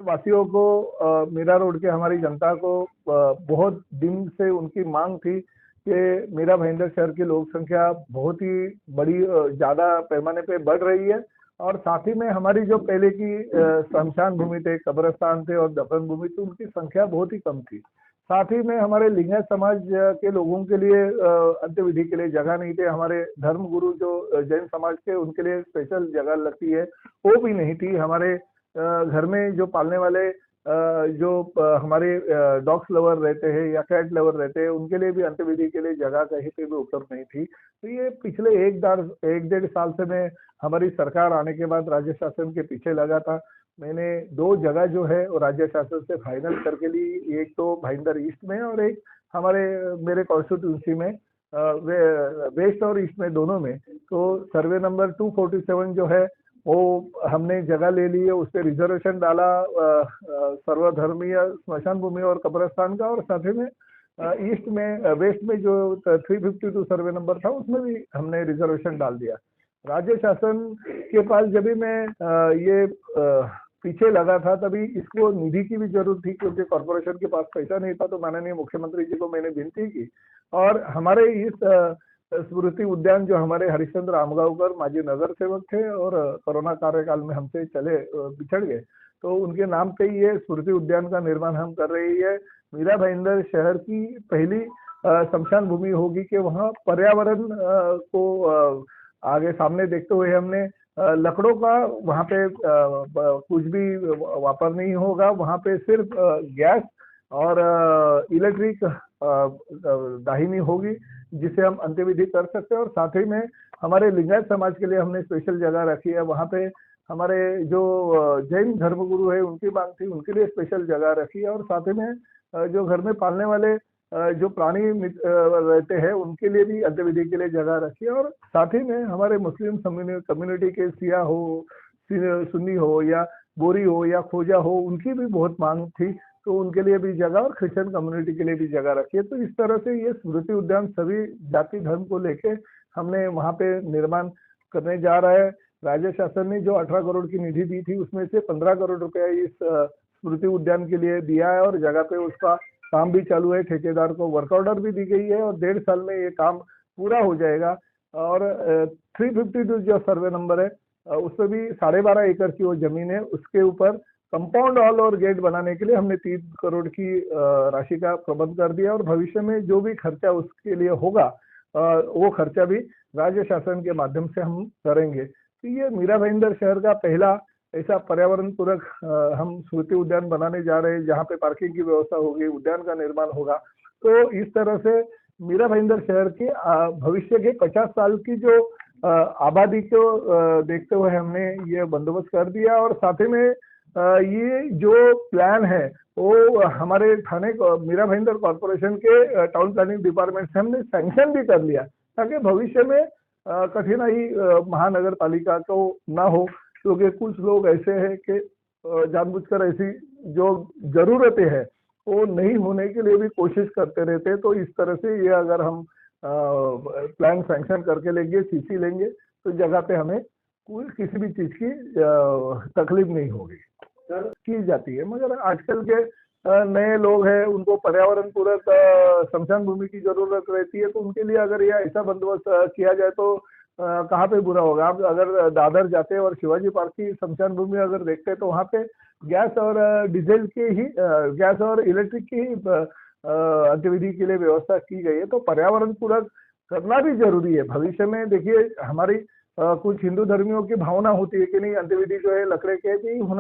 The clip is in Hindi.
वासियों को मीरा रोड के हमारी जनता को बहुत दिन से उनकी मांग थी कि मीरा भाईंदर शहर की लोक संख्या बहुत ही बड़ी ज्यादा पैमाने पे बढ़ रही है और साथ ही में हमारी जो पहले की शमशान भूमि थे, कब्रिस्तान थे और दफन भूमि थी, उनकी संख्या बहुत ही कम थी। साथ ही में हमारे लिंगायत समाज के लोगों के लिए अंत्यविधि के लिए जगह नहीं थे। हमारे धर्म गुरु जो जैन समाज के, उनके लिए स्पेशल जगह लगती है, वो भी नहीं थी। हमारे घर में जो पालने वाले जो हमारे डॉग्स लवर रहते हैं या कैट लवर रहते हैं, उनके लिए भी अंत्यविधि के लिए जगह कहीं पे भी उपलब्ध नहीं थी। तो ये पिछले एक डेढ़ साल से मैं हमारी सरकार आने के बाद राज्य शासन के पीछे लगा था। मैंने 2 जगह जो है वो राज्य शासन से फाइनल करके ली। एक तो भाईंदर ईस्ट में और एक हमारे मेरे कॉन्स्टिट्यूंसी में वेस्ट और ईस्ट में, दोनों में। तो सर्वे नंबर 247 जो है वो हमने जगह ले ली है, उस पर रिजर्वेशन डाला सर्वधर्मीय स्मशान भूमि और कब्रिस्तान का, और साथ ही में ईस्ट में वेस्ट में जो 352 सर्वे नंबर था उसमें भी हमने रिजर्वेशन डाल दिया। राज्य शासन के पास जब भी मैं ये पीछे लगा था, तभी इसको निधि की भी जरूरत थी क्योंकि कॉर्पोरेशन के पास पैसा नहीं था। तो माननीय मुख्यमंत्री जी को मैंने विनती की और हमारे इस स्मृति उद्यान जो हमारे हरिश्चंद्र आमगांवकर माजी नगर सेवक थे और कोरोना कार्यकाल में हमसे चले बिछड़ गए, तो उनके नाम पे ये स्मृति उद्यान का निर्माण हम कर रही है। मीरा भाईंदर शहर की पहली शमशान भूमि होगी कि वहाँ पर्यावरण को आगे सामने देखते हुए हमने लकड़ों का वहाँ पे कुछ भी वापर नहीं होगा। वहाँ पे सिर्फ गैस और इलेक्ट्रिक दाहिनी होगी जिसे हम अंत्यविधि कर सकते हैं। और साथ ही में हमारे लिंगायत समाज के लिए हमने स्पेशल जगह रखी है। वहाँ पे हमारे जो जैन धर्मगुरु है उनकी मांग थी, उनके लिए स्पेशल जगह रखी है। और साथ ही में जो घर में पालने वाले जो प्राणी रहते हैं उनके लिए भी अंत्यविधि के लिए जगह रखी है। और साथ ही में हमारे मुस्लिम कम्युनिटी के सिया हो, सुन्नी हो या बोरी हो या खोजा हो, उनकी भी बहुत मांग थी, तो उनके लिए भी जगह और क्रिश्चियन कम्युनिटी के लिए भी जगह रखी है। तो इस तरह से ये स्मृति उद्यान सभी जाति धर्म को लेके हमने वहाँ पे निर्माण करने जा रहा है। राज्य शासन ने जो 18 करोड़ की निधि दी थी उसमें से 15 करोड़ रुपया इस स्मृति उद्यान के लिए दिया है और जगह पे उसका काम भी चालू है। ठेकेदार को वर्क ऑर्डर भी दी गई है और 1.5 साल में ये काम पूरा हो जाएगा। और 352 जो सर्वे नंबर है उसमें भी 12.5 एकड़ की वो जमीन है, उसके ऊपर कंपाउंड हॉल और गेट बनाने के लिए हमने 3 करोड़ की राशि का प्रबंध कर दिया। और भविष्य में जो भी खर्चा उसके लिए होगा वो खर्चा भी राज्य शासन के माध्यम से हम करेंगे। तो ये मीरा भाईंदर शहर का पहला ऐसा पर्यावरण पूरक हम स्मृति उद्यान बनाने जा रहे हैं जहाँ पे पार्किंग की व्यवस्था होगी, उद्यान का निर्माण होगा। तो इस तरह से मीरा भाईंदर शहर के भविष्य के 50 साल की जो आबादी को देखते हुए हमने ये बंदोबस्त कर दिया। और साथ ही में ये जो प्लान है वो हमारे थाने मीरा भाईंदर कॉर्पोरेशन के टाउन प्लानिंग डिपार्टमेंट से हमने सैंक्शन भी कर लिया ताकि भविष्य में कठिनाई महानगर पालिका को ना हो, क्योंकि कुछ लोग ऐसे हैं कि जानबूझकर ऐसी जो जरूरतें हैं वो नहीं होने के लिए भी कोशिश करते रहते हैं। तो इस तरह से ये अगर हम प्लान सैंक्शन करके लेंगे, सीसी लेंगे, तो जगह पे हमें कोई किसी भी चीज की तकलीफ नहीं होगी की जाती है। मगर आजकल के नए लोग हैं, उनको पर्यावरण पूरक शमशान भूमि की जरूरत रहती है, तो उनके लिए अगर ये ऐसा बंदोबस्त किया जाए तो कहाँ पे बुरा होगा। आप अगर दादर जाते हैं और शिवाजी पार्क की शमशान भूमि अगर देखते हैं तो वहाँ पे गैस और डीजल की ही गैस और इलेक्ट्रिक की ही अंत्यविधि के लिए व्यवस्था की गई है। तो पर्यावरण पूरक करना भी जरूरी है। भविष्य में देखिए हमारी कुछ हिंदू धर्मियों की भावना होती है कि नहीं, अंत्यविधि जो है लकड़े के ही होना